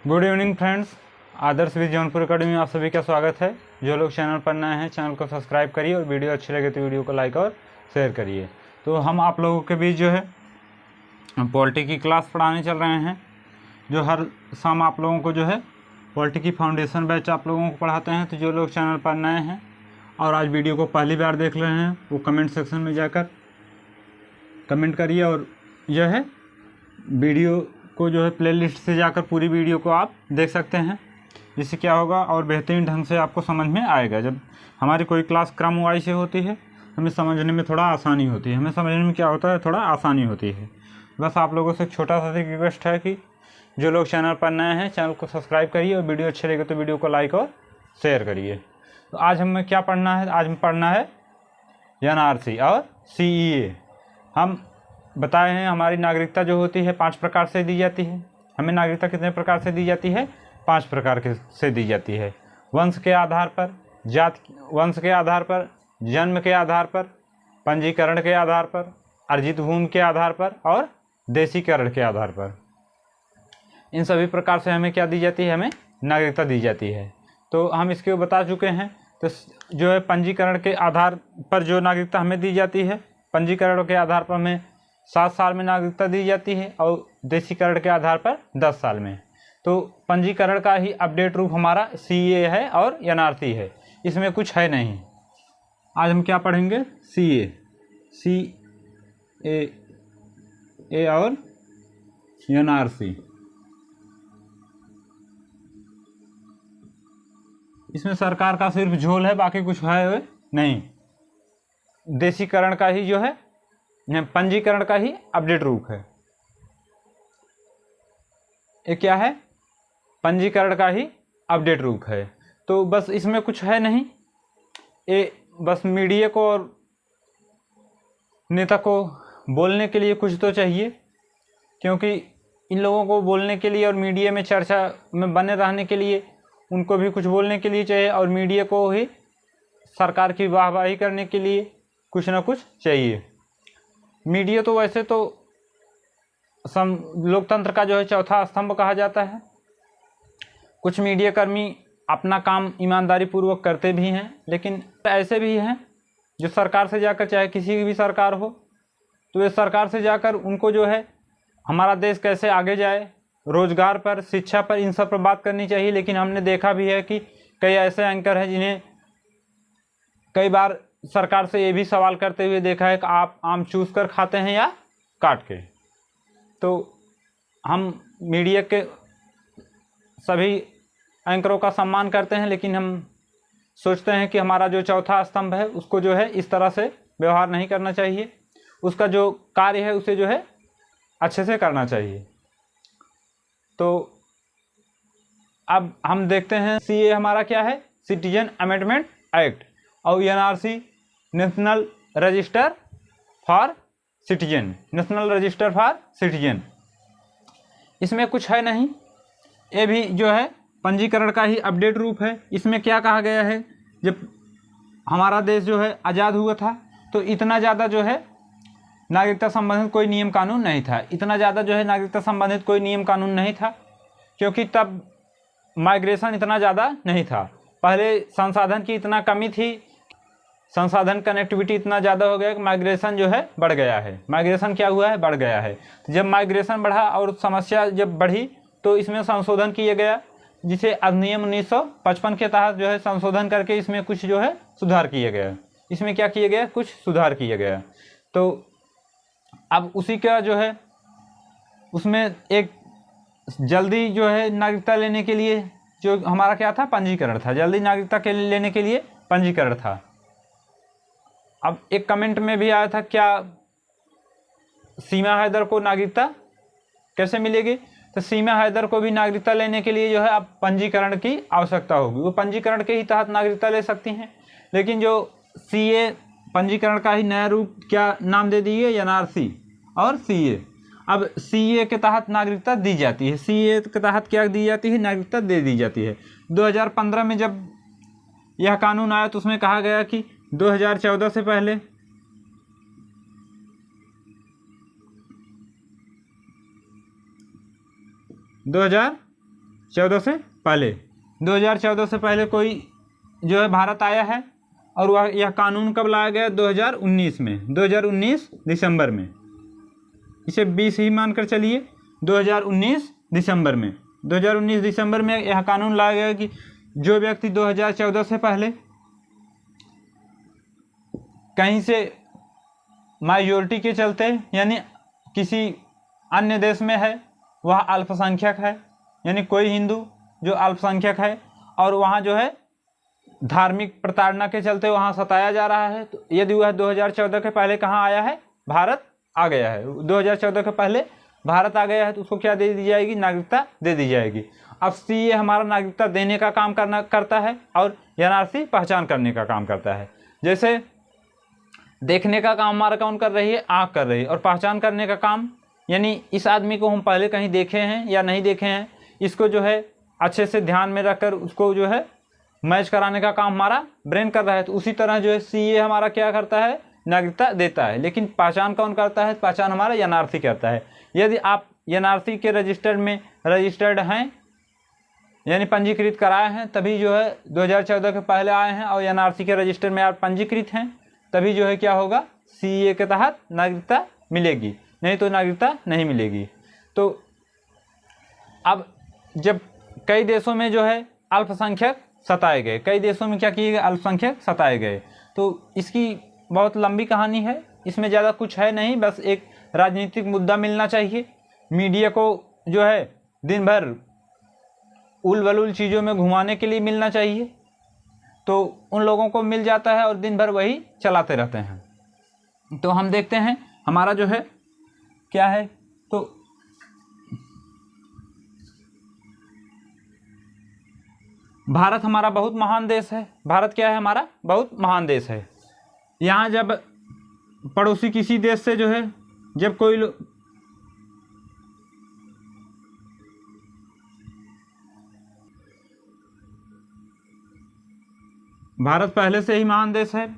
Good evening friends, Adarsh with Jaunpur academy में आप सभी का स्वागत है। जो लोग चैनल पर नए हैं चैनल को सब्सक्राइब करिए और वीडियो अच्छी लगे तो वीडियो को लाइक और शेयर करिए। तो हम आप लोगों के बीच जो है पॉलिटी की क्लास पढ़ाने चल रहे हैं। जो हर शाम आप लोगों को जो है पॉलिटी की फाउंडेशन बैच आप लोगों को पढ़ाते हैं। तो जो लोग चैनल पर नए हैं और आज वीडियो को पहली बार देख रहे हैं वो कमेंट सेक्शन में जाकर कमेंट करिए और यह है वीडियो को जो है प्लेलिस्ट से जाकर पूरी वीडियो को आप देख सकते हैं। इससे क्या होगा और बेहतरीन ढंग से आपको समझ में आएगा। जब हमारी कोई क्लास क्रमवार से होती है हमें समझने में थोड़ा आसानी होती है। हमें समझने में क्या होता है, थोड़ा आसानी होती है। बस आप लोगों से एक छोटा सा रिक्वेस्ट है कि जो लोग चैनल पर नए हैं चैनल को सब्सक्राइब करिए और वीडियो अच्छे लगे तो वीडियो को लाइक और शेयर करिए। तो आज हमें क्या पढ़ना है, आज हमें पढ़ना है NRC और CEA। हम बताए हैं हमारी नागरिकता जो होती है 5 प्रकार से दी जाती है। हमें नागरिकता कितने प्रकार से दी जाती है? 5 प्रकार से दी जाती है। वंश के आधार पर, वंश के आधार पर, जन्म के आधार पर, पंजीकरण के आधार पर, अर्जित भूमि के आधार पर और देशीकरण के आधार पर। इन सभी प्रकार से हमें क्या दी जाती है? हमें नागरिकता दी जाती है। तो हम इसके बता चुके हैं। तो जो है पंजीकरण के आधार पर जो नागरिकता हमें दी जाती है, पंजीकरण के आधार पर हमें 7 साल में नागरिकता दी जाती है और देशीकरण के आधार पर 10 साल में। तो पंजीकरण का ही अपडेट रूप हमारा CA है और NRC है, इसमें कुछ है नहीं। आज हम क्या पढ़ेंगे? CA और NRC। इसमें सरकार का सिर्फ झोल है, बाकी कुछ है नहीं। देशीकरण का ही जो है पंजीकरण का ही अपडेट रूप है। ये क्या है? पंजीकरण का ही अपडेट रूप है। तो बस इसमें कुछ है नहीं। ये बस मीडिया को और नेता को बोलने के लिए कुछ तो चाहिए, क्योंकि इन लोगों को बोलने के लिए और मीडिया में चर्चा में बने रहने के लिए उनको भी कुछ बोलने के लिए चाहिए और मीडिया को ही सरकार की वाहवाही करने के लिए कुछ ना कुछ चाहिए। मीडिया तो वैसे तो लोकतंत्र का जो है चौथा स्तंभ कहा जाता है। कुछ मीडिया कर्मी अपना काम ईमानदारी पूर्वक करते भी हैं, लेकिन ऐसे भी हैं जो सरकार से जाकर, चाहे किसी की भी सरकार हो, तो ये सरकार से जाकर उनको जो है हमारा देश कैसे आगे जाए, रोजगार पर, शिक्षा पर, इन सब पर बात करनी चाहिए। लेकिन हमने देखा भी है कि कई ऐसे एंकर हैं जिन्हें कई बार सरकार से ये भी सवाल करते हुए देखा है कि आप आम चूस कर खाते हैं या काट के। तो हम मीडिया के सभी एंकरों का सम्मान करते हैं, लेकिन हम सोचते हैं कि हमारा जो चौथा स्तंभ है उसको जो है इस तरह से व्यवहार नहीं करना चाहिए। उसका जो कार्य है उसे जो है अच्छे से करना चाहिए। तो अब हम देखते हैं CA हमारा क्या है? Citizen amendment act. और NRC national register for citizen, national register for citizen. इसमें कुछ है नहीं। ये भी जो है पंजीकरण का ही अपडेट रूप है। इसमें क्या कहा गया है, जब हमारा देश जो है आज़ाद हुआ था तो इतना ज़्यादा जो है नागरिकता संबंधित कोई नियम कानून नहीं था। इतना ज़्यादा जो है नागरिकता संबंधित कोई नियम कानून नहीं था, क्योंकि तब माइग्रेशन इतना ज़्यादा नहीं था। पहले संसाधन की इतना कमी थी, संसाधन कनेक्टिविटी इतना ज़्यादा हो गया कि माइग्रेशन जो है बढ़ गया है। माइग्रेशन क्या हुआ है? बढ़ गया है। जब माइग्रेशन बढ़ा और समस्या जब बढ़ी तो इसमें संशोधन किया गया, जिसे अधिनियम 1955 के तहत जो है संशोधन करके इसमें कुछ जो है सुधार किया गया। इसमें क्या किया गया? कुछ सुधार किया गया। तो अब उसी का जो है उसमें एक जल्दी जो है नागरिकता लेने के लिए जो हमारा क्या था? पंजीकरण था। जल्दी नागरिकता के लेने के लिए पंजीकरण था। अब एक कमेंट में भी आया था, क्या सीमा हैदर को नागरिकता कैसे मिलेगी? तो सीमा हैदर को भी नागरिकता लेने के लिए जो है अब पंजीकरण की आवश्यकता होगी। वो पंजीकरण के ही तहत नागरिकता ले सकती हैं। लेकिन जो CA पंजीकरण का ही नया रूप क्या नाम दे दिए? NRC और CA। अब CA के तहत नागरिकता दी जाती है। CA के तहत क्या दी जाती है? नागरिकता दे दी जाती है। 2015 में जब यह कानून आया तो उसमें कहा गया कि 2014 से पहले 2014 2014 से पहले, 2014 से पहले कोई जो है भारत आया है, और वह यह कानून कब लाया गया? 2019 में, 2019 दिसंबर में। इसे 20 ही मानकर चलिए, 2019 दिसंबर में, 2019 दिसंबर में यह कानून लाया गया कि जो व्यक्ति 2014 से पहले कहीं से माइनॉरिटी के चलते यानी किसी अन्य देश में है, वह अल्पसंख्यक है, यानी कोई हिंदू जो अल्पसंख्यक है और वहाँ जो है धार्मिक प्रताड़ना के चलते वहाँ सताया जा रहा है, तो यदि वह 2014 के पहले कहाँ आया है? भारत आ गया है, 2014 के पहले भारत आ गया है, तो उसको क्या दे दी जाएगी? नागरिकता दे दी जाएगी। अब सीए हमारा नागरिकता देने का काम करता है और एनआरसी पहचान करने का काम करता है। जैसे देखने का काम हमारा कौन कर रही है? आँख कर रही है, और पहचान करने का काम यानी इस आदमी को हम पहले कहीं देखे हैं या नहीं देखे हैं, इसको जो है अच्छे से ध्यान में रखकर उसको जो है मैच कराने का काम हमारा ब्रेन कर रहा है। तो उसी तरह जो है सीए हमारा क्या करता है? नागरिकता देता है। लेकिन पहचान कौन करता है? पहचान हमारा एनआरसी करता है। यदि आप एनआरसी के रजिस्टर्ड हैं यानी पंजीकृत कराए हैं, तभी जो है 2014 के पहले आए हैं और एनआरसी के रजिस्टर में आप पंजीकृत हैं, तभी जो है क्या होगा? सीए के तहत नागरिकता मिलेगी, नहीं तो नागरिकता नहीं मिलेगी। तो अब जब कई देशों में जो है अल्पसंख्यक सताए गए, कई देशों में क्या किए गए? अल्पसंख्यक सताए गए। तो इसकी बहुत लंबी कहानी है, इसमें ज़्यादा कुछ है नहीं, बस एक राजनीतिक मुद्दा मिलना चाहिए। मीडिया को जो है दिन भर उल वलूल चीज़ों में घुमाने के लिए मिलना चाहिए, तो उन लोगों को मिल जाता है और दिन भर वही चलाते रहते हैं। तो हम देखते हैं हमारा जो है क्या है, तो भारत हमारा बहुत महान देश है। भारत क्या है? हमारा बहुत महान देश है। यहाँ जब पड़ोसी किसी देश से जो है जब कोई भारत पहले से ही महान देश है।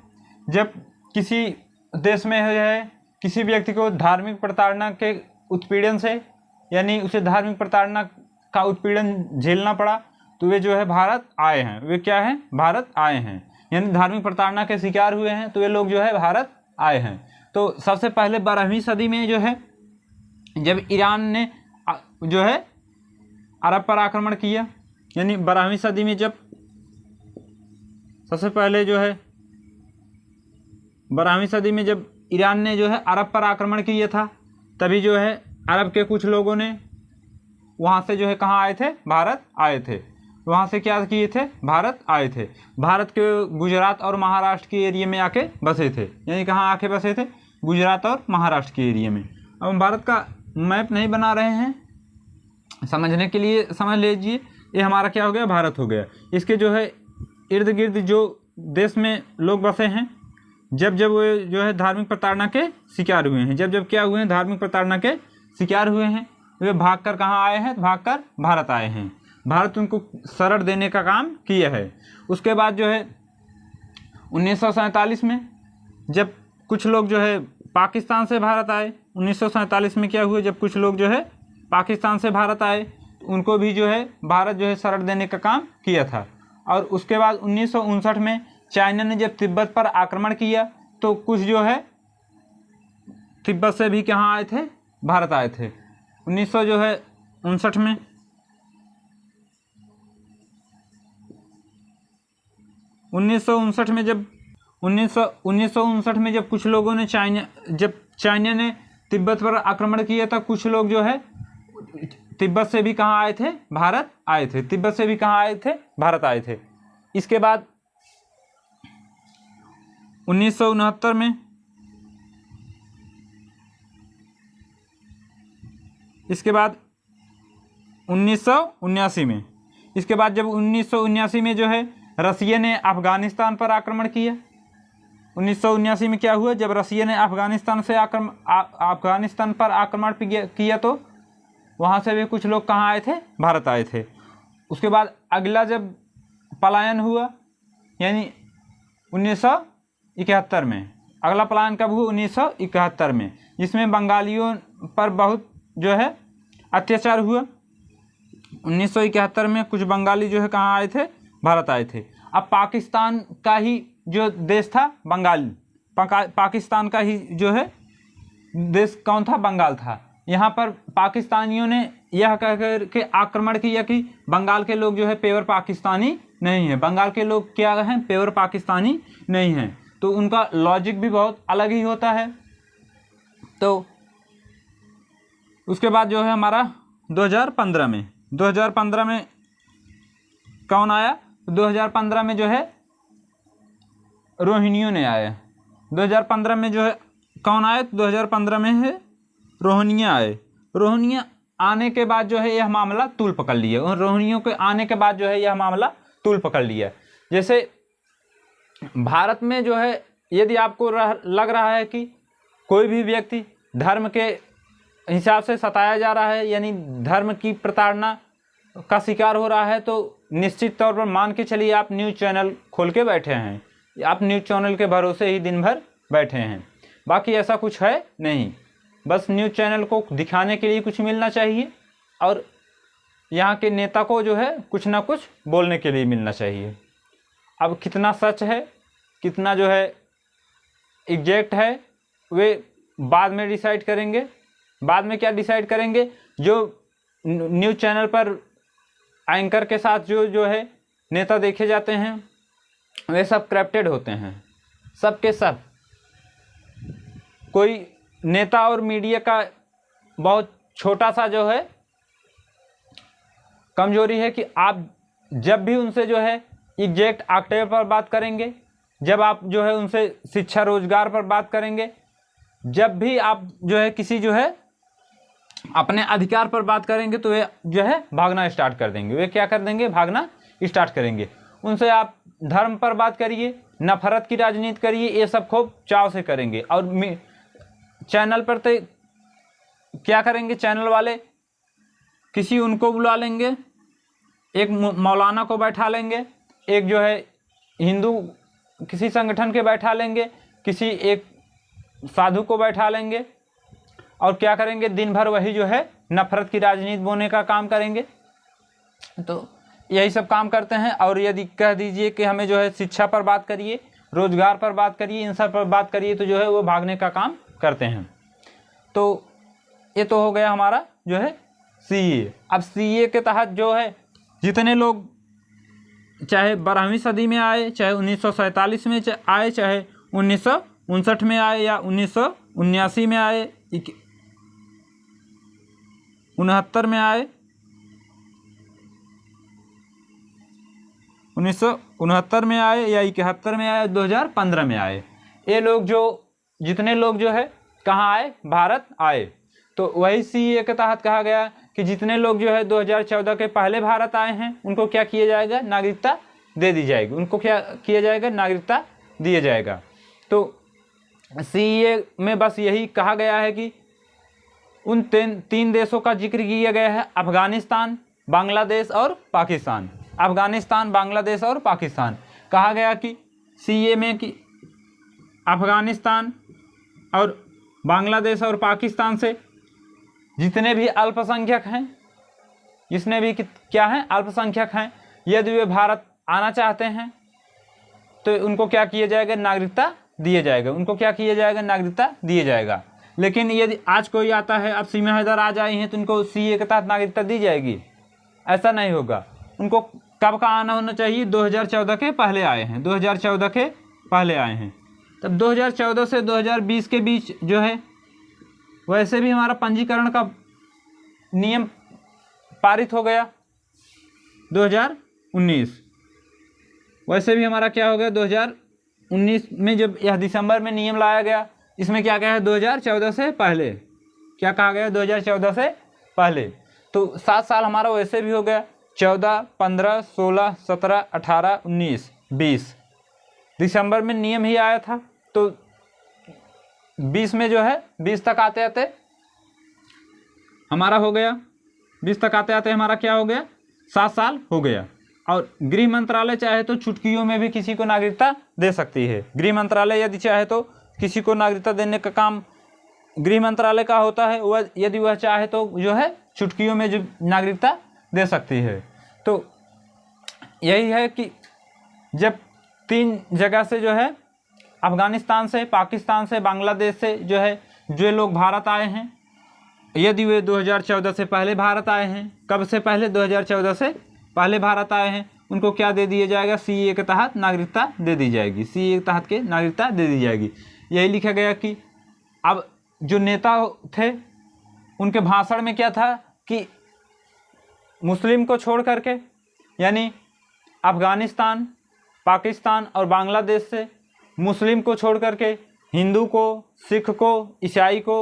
जब किसी देश में है किसी व्यक्ति को धार्मिक प्रताड़ना के उत्पीड़न से यानी उसे धार्मिक प्रताड़ना का उत्पीड़न झेलना पड़ा, तो वे जो है भारत आए हैं। वे क्या हैं? भारत आए हैं, यानी धार्मिक प्रताड़ना के शिकार हुए हैं, तो वे लोग जो है भारत आए हैं। तो सबसे पहले 12वीं सदी में जो है जब ईरान ने जो है अरब पर आक्रमण किया, यानी 12वीं सदी में जब सबसे पहले जो है 12वीं सदी में जब ईरान ने जो है अरब पर आक्रमण किया था, तभी जो है अरब के कुछ लोगों ने वहाँ से जो है कहाँ आए थे? भारत आए थे। वहाँ से क्या किए थे? भारत आए थे। भारत के गुजरात और महाराष्ट्र के एरिया में आके बसे थे, यानी कहाँ आके बसे थे? गुजरात और महाराष्ट्र के एरिया में। अब हम भारत का मैप नहीं बना रहे हैं, समझने के लिए समझ लीजिए, ये हमारा क्या हो गया? भारत हो गया। इसके जो है इर्द गिर्द जो देश में लोग बसे हैं, जब जब वे जो है धार्मिक प्रताड़ना के शिकार हुए हैं, जब जब क्या हुए हैं? धार्मिक प्रताड़ना के शिकार हुए हैं, वे भागकर कहाँ आए हैं? भागकर भारत आए हैं। भारत उनको शरण देने का काम किया है। उसके बाद जो है 1947 में जब कुछ लोग जो है पाकिस्तान से भारत आए, 1947 में क्या हुआ? जब कुछ लोग जो है पाकिस्तान से भारत आए, उनको भी जो है भारत जो है शरण देने का काम किया था। और उसके बाद 1959 में चाइना ने जब तिब्बत पर आक्रमण किया, तो कुछ जो है तिब्बत से भी कहाँ आए थे? भारत आए थे। 1959 में 1959 में जब 1959 में जब कुछ लोगों ने चाइना ने तिब्बत पर आक्रमण किया था, कुछ लोग जो है तिब्बत से भी कहाँ आए थे? भारत आए थे। तिब्बत से भी कहाँ आए थे? भारत आए थे। इसके बाद 1969 में इसके बाद 1979 में इसके बाद जब 1979 में जो है रसिया ने अफ़गानिस्तान पर आक्रमण किया। 1979 में क्या हुआ? जब रसिया ने अफ़गानिस्तान पर आक्रमण किया, तो वहाँ से भी कुछ लोग कहाँ आए थे? भारत आए थे। उसके बाद अगला जब पलायन हुआ, यानी 1971 में, अगला पलायन कब हुआ? 1971 में, जिसमें बंगालियों पर बहुत जो है अत्याचार हुआ। 1971 में कुछ बंगाली जो है कहाँ आए थे, भारत आए थे। अब पाकिस्तान का ही जो देश था बंगाल, पाकिस्तान का ही जो है देश कौन था, बंगाल था। यहाँ पर पाकिस्तानियों ने यह कहकर के आक्रमण किया कि बंगाल के लोग जो है प्योर पाकिस्तानी नहीं है, बंगाल के लोग क्या हैं, प्योर पाकिस्तानी नहीं हैं। तो उनका लॉजिक भी बहुत अलग ही होता है। तो उसके बाद जो है हमारा 2015 में कौन आया, 2015 में जो है रोहिंग्या ने आया। 2015 में जो है कौन आए, 2015 में है रोहिंग्या आए। रोहिंग्या आने के बाद जो है यह मामला तूल पकड़ लिया, और रोहिंग्या के आने के बाद जो है यह मामला तूल पकड़ लिया। जैसे भारत में जो है यदि आपको लग रहा है कि कोई भी व्यक्ति धर्म के हिसाब से सताया जा रहा है, यानी धर्म की प्रताड़ना का शिकार हो रहा है, तो निश्चित तौर पर मान के चलिए आप न्यूज़ चैनल खोल के बैठे हैं, आप न्यूज़ चैनल के भरोसे ही दिन भर बैठे हैं। बाकी ऐसा कुछ है नहीं, बस न्यूज़ चैनल को दिखाने के लिए कुछ मिलना चाहिए, और यहाँ के नेता को जो है कुछ ना कुछ बोलने के लिए मिलना चाहिए। अब कितना सच है, कितना जो है एग्जैक्ट है, वे बाद में डिसाइड करेंगे। बाद में क्या डिसाइड करेंगे, जो न्यूज़ चैनल पर एंकर के साथ जो है नेता देखे जाते हैं, वे सब करप्टेड होते हैं, सब के सब। कोई नेता और मीडिया का बहुत छोटा सा जो है कमजोरी है कि आप जब भी उनसे जो है एग्जैक्ट ऑक्टेव पर बात करेंगे, जब आप जो है उनसे शिक्षा रोजगार पर बात करेंगे, जब भी आप जो है किसी जो है अपने अधिकार पर बात करेंगे, तो वे जो है भागना स्टार्ट कर देंगे। वे क्या कर देंगे, भागना स्टार्ट करेंगे। उनसे आप धर्म पर बात करिए, नफरत की राजनीति करिए, ये सब खूब चाव से करेंगे। और चैनल पर तो क्या करेंगे, चैनल वाले किसी उनको बुला लेंगे, एक मौलाना को बैठा लेंगे, एक जो है हिंदू किसी संगठन के बैठा लेंगे, किसी एक साधु को बैठा लेंगे, और क्या करेंगे, दिन भर वही जो है नफरत की राजनीति बोने का काम करेंगे। तो यही सब काम करते हैं। और यदि कह दीजिए कि हमें जो है शिक्षा पर बात करिए, रोजगार पर बात करिए, इन सब पर बात करिए, तो जो है वो भागने का काम करते हैं। तो ये तो हो गया हमारा जो है सीए। अब सीए के तहत जो है जितने लोग चाहे 12वीं सदी में आए, चाहे 1947 में आए, चाहे 1959 में आए, या 1979 में आए, 69 में आए, 1969 में आए, या 71 में आए, 2015 में आए, ये लोग जो जितने लोग जो है कहाँ आए, भारत आए। तो वही सीए के तहत कहा गया कि जितने लोग जो है 2014 के पहले भारत आए हैं, उनको क्या किया जाएगा, नागरिकता दे दी जाएगी। उनको क्या किया जाएगा, नागरिकता दिया जाएगा। तो सीए में बस यही कहा गया है कि उन तीन देशों का जिक्र किया गया है, अफगानिस्तान, बांग्लादेश और पाकिस्तान। अफगानिस्तान, बांग्लादेश और पाकिस्तान। कहा गया कि सीए में कि अफगानिस्तान और बांग्लादेश और पाकिस्तान से जितने भी अल्पसंख्यक हैं, जितने भी क्या हैं, अल्पसंख्यक हैं, यदि वे भारत आना चाहते हैं तो उनको क्या किया जाएगा, नागरिकता दिया जाएगा। उनको क्या किया जाएगा, नागरिकता दिया जाएगा। लेकिन यदि आज कोई आता है, अब सीमा हैदर आज आई हैं, तो उनको सीए के तहत नागरिकता दी जाएगी? ऐसा नहीं होगा। उनको कब का आना होना चाहिए, 2014 के पहले आए हैं, 2014 के पहले आए हैं। तब 2014 से 2020 के बीच जो है, वैसे भी हमारा पंजीकरण का नियम पारित हो गया 2019। वैसे भी हमारा क्या हो गया, 2019 में जब यह दिसंबर में नियम लाया गया, इसमें क्या कहा है, 2014 से पहले। क्या कहा गया, 2014 से पहले। तो 7 साल हमारा वैसे भी हो गया, 14, 15, 16, 17, 18, 19, 20। दिसंबर में नियम ही आया था, तो 20 में जो है 20 तक आते आते हमारा हो गया, 20 तक आते आते हमारा क्या हो गया, 7 साल हो गया। और गृह मंत्रालय चाहे तो चुटकियों में भी किसी को नागरिकता दे सकती है। गृह मंत्रालय यदि चाहे तो किसी को नागरिकता देने का काम गृह मंत्रालय का होता है। वह यदि वह चाहे तो जो है चुटकियों में जो नागरिकता दे सकती है। तो यही है कि जब 3 जगह से जो है, अफ़गानिस्तान से, पाकिस्तान से, बांग्लादेश से जो है जो लोग भारत आए हैं, यदि वे 2014 से पहले भारत आए हैं, कब से पहले, 2014 से पहले भारत आए हैं, उनको क्या दे दिया जाएगा, CAA के तहत नागरिकता दे दी जाएगी, CAA के तहत के नागरिकता दे दी जाएगी। यही लिखा गया कि अब जो नेता थे उनके भाषण में क्या था कि मुस्लिम को छोड़ करके, यानी अफ़गानिस्तान, पाकिस्तान और बांग्लादेश से मुस्लिम को छोड़ करके हिंदू को, सिख को, ईसाई को,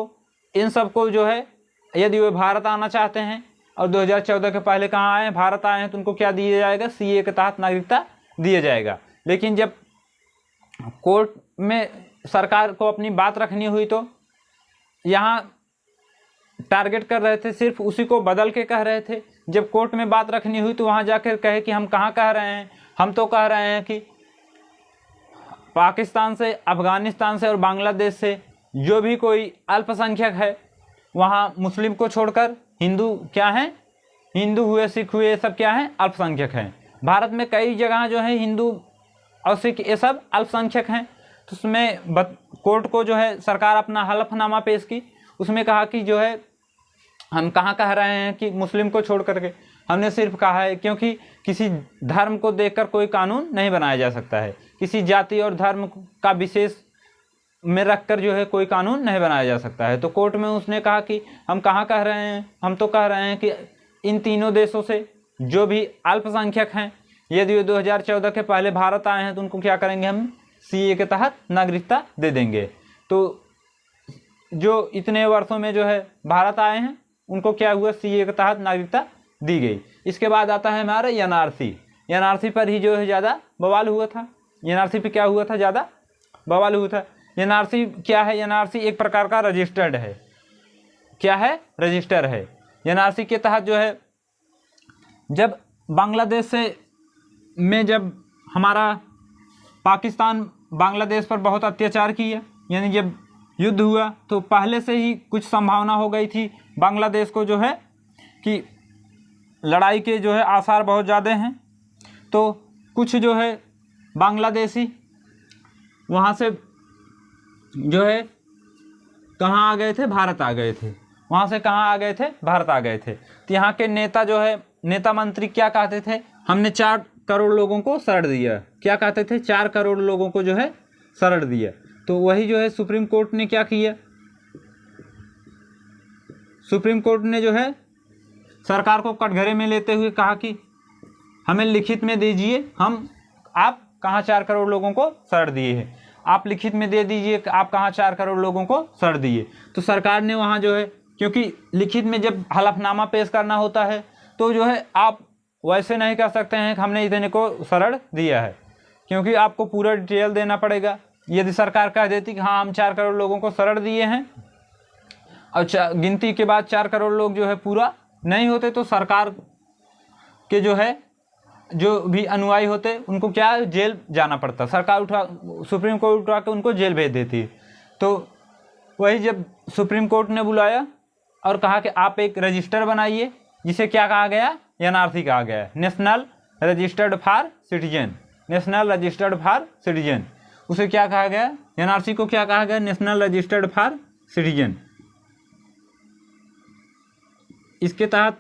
इन सब को जो है यदि वे भारत आना चाहते हैं और 2014 के पहले कहाँ आए हैं, भारत आए हैं, तो उनको क्या दिया जाएगा, CAA के तहत नागरिकता दिया जाएगा। लेकिन जब कोर्ट में सरकार को अपनी बात रखनी हुई तो यहाँ टारगेट कर रहे थे, सिर्फ उसी को बदल के कह रहे थे। जब कोर्ट में बात रखनी हुई तो वहाँ जाकर कहे कि हम कहाँ कह रहे हैं, हम तो कह रहे हैं कि पाकिस्तान से, अफ़गानिस्तान से और बांग्लादेश से जो भी कोई अल्पसंख्यक है, वहाँ मुस्लिम को छोड़कर हिंदू क्या हैं, हिंदू हुए, सिख हुए, ये सब क्या हैं, अल्पसंख्यक हैं। भारत में कई जगह जो है हिंदू और सिख ये सब अल्पसंख्यक हैं। तो उसमें कोर्ट को जो है सरकार अपना हलफनामा पेश की, उसमें कहा कि जो है हम कहाँ कह रहे हैं कि मुस्लिम को छोड़ करके, हमने सिर्फ कहा है क्योंकि किसी धर्म को देखकर कोई कानून नहीं बनाया जा सकता है, किसी जाति और धर्म का विशेष में रखकर जो है कोई कानून नहीं बनाया जा सकता है। तो कोर्ट में उसने कहा कि हम कहाँ कह रहे हैं, हम तो कह रहे हैं कि इन तीनों देशों से जो भी अल्पसंख्यक हैं, यदि वे 2014 के पहले भारत आए हैं तो उनको क्या करेंगे, हम CAA के तहत नागरिकता दे देंगे। तो जो इतने वर्षों में जो है भारत आए हैं उनको क्या हुआ, CAA के तहत नागरिकता दी गई। इसके बाद आता है हमारा NRC पर ही जो है ज़्यादा बवाल हुआ था। NRC पे क्या हुआ था, ज़्यादा बवाल हुआ था। NRC क्या है, NRC एक प्रकार का रजिस्टर्ड है, क्या है, रजिस्टर है। NRC के तहत जो है जब बांग्लादेश से में जब हमारा पाकिस्तान बांग्लादेश पर बहुत अत्याचार किया, यानी जब युद्ध हुआ तो पहले से ही कुछ संभावना हो गई थी बांग्लादेश को जो है कि लड़ाई के जो है आसार बहुत ज़्यादा हैं। तो कुछ जो है बांग्लादेशी वहाँ से जो है कहाँ आ गए थे, भारत आ गए थे। वहाँ से कहाँ आ गए थे, भारत आ गए थे। तो यहाँ के नेता जो है, नेता मंत्री क्या कहते थे, हमने 4 करोड़ लोगों को शरण दिया। क्या कहते थे, 4 करोड़ लोगों को जो है शरण दिया। तो वही जो है सुप्रीम कोर्ट ने क्या किया, सुप्रीम कोर्ट ने जो है सरकार को कटघरे में लेते हुए कहा कि हमें लिखित में दीजिए, आप कहाँ 4 करोड़ लोगों को शरण दिए हैं, आप लिखित में दे दीजिए आप कहाँ 4 करोड़ लोगों को शरण दिए। तो सरकार ने वहाँ जो है, क्योंकि लिखित में जब हलफनामा पेश करना होता है तो जो है आप वैसे नहीं कह सकते हैं कि हमने इतने को शरण दिया है, क्योंकि आपको पूरा डिटेल देना पड़ेगा। यदि सरकार कह देती कि हाँ हम 4 करोड़ लोगों को शरण दिए हैं और गिनती के बाद 4 करोड़ लोग जो है पूरा नहीं होते, तो सरकार के जो है जो भी अनुयायी होते उनको क्या, जेल जाना पड़ता। सरकार सुप्रीम कोर्ट उठा के उनको जेल भेज देती। तो वही जब सुप्रीम कोर्ट ने बुलाया और कहा कि आप एक रजिस्टर बनाइए, जिसे क्या कहा गया, NRC कहा गया, national registered for citizen, national registered for citizen. उसे क्या कहा गया, NRC को क्या कहा गया, नेशनल रजिस्टर्ड फॉर सिटीजन। इसके तहत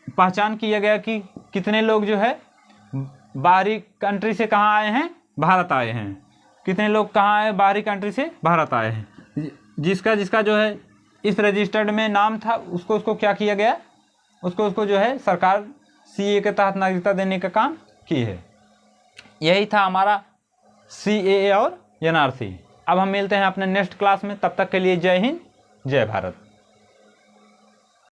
पहचान किया गया कि कितने लोग जो है बाहरी कंट्री से कहाँ आए हैं, भारत आए हैं, कितने लोग कहाँ आए, बाहरी कंट्री से भारत आए हैं। जिसका जो है इस रजिस्टर्ड में नाम था उसको क्या किया गया, उसको जो है सरकार CAA के तहत नागरिकता देने का काम की है। यही था हमारा CAA और NRC। अब हम मिलते हैं अपने नेक्स्ट क्लास में, तब तक के लिए जय हिंद, जय भारत।